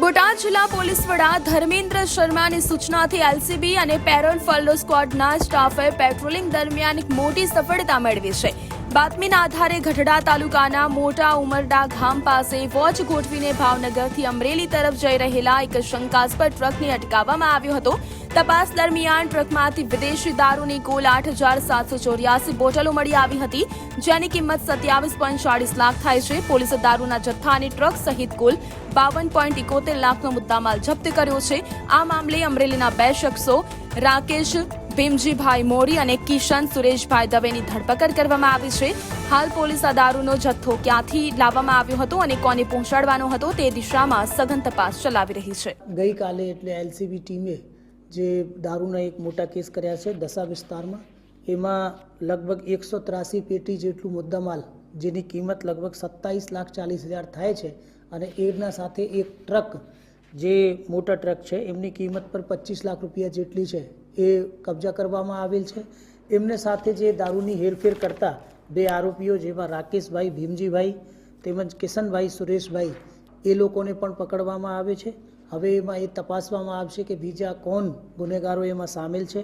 બોટાદ જિલ્લા પોલીસ વડા ધર્મેન્દ્ર શર્માની સૂચનાથી એલસીબી અને પેરોલ ફોલો સ્ક્વોડના સ્ટાફે પેટ્રોલિંગ દરમિયાન એક મોટી સફળતા મેળવી છે। બાતમીના આધારે ગઢડા તાલુકાના મોટા ઉમરડા ગામ પાસે વોચ ગોઠવીને ભાવનગરથી અમરેલી તરફ જઈ રહેલા એક શંકાસ્પદ ટ્રકને અટકાવવામાં આવ્યો હતો। તપાસ દરમિયાન ટ્રકમાંથી વિદેશી દારૂની કુલ 8,784 બોટલો મળી આવી હતી, જેની કિંમત 27.40 લાખ થાય છે। પોલીસે દારૂના જથ્થાની ટ્રક સહિત કુલ 52.71 લાખનો મુદ્દામાલ જપ્ત કર્યો છે। આ મામલે અમરેલીના 2 શખ્સો રાકેશ ભીમજીભાઈ મોરી અને કિશન સુરેશભાઈ દવેની ધરપકડ કરવામાં આવી છે। હાલ પોલીસ આ દારૂનો જથ્થો ક્યાંથી લાવવામાં આવ્યો હતો અને કોને પહોંચાડવાનો હતો તે દિશામાં સઘન તપાસ ચલાવી રહી છે। ગઈકાલે એટલે એલસીબી ટીમે જે દારૂના એક મોટા કેસ કર્યા છે દસા વિસ્તારમાં, એમાં લગભગ 183 પેટી જેટલું મુદ્દામાલ જેની કિંમત લગભગ 27,40,000 થાય છે અને એના સાથે એક ટ્રક જે મોટા ટ્રક છે એમની કિંમત પર 25 લાખ રૂપિયા જેટલી છે એ કબજા કરવામાં આવેલ છે। એમને સાથે જે દારૂની હેરફેર કરતા 2 આરોપીઓ જેમાં રાકેશભાઈ ભીમજીભાઈ તેમજ કિશનભાઈ સુરેશભાઈ એ લોકોને પણ પકડવામાં આવે છે। હવે એમાં એ તપાસવામાં આવશે કે બીજા કોણ ગુનેગારો એમાં સામેલ છે।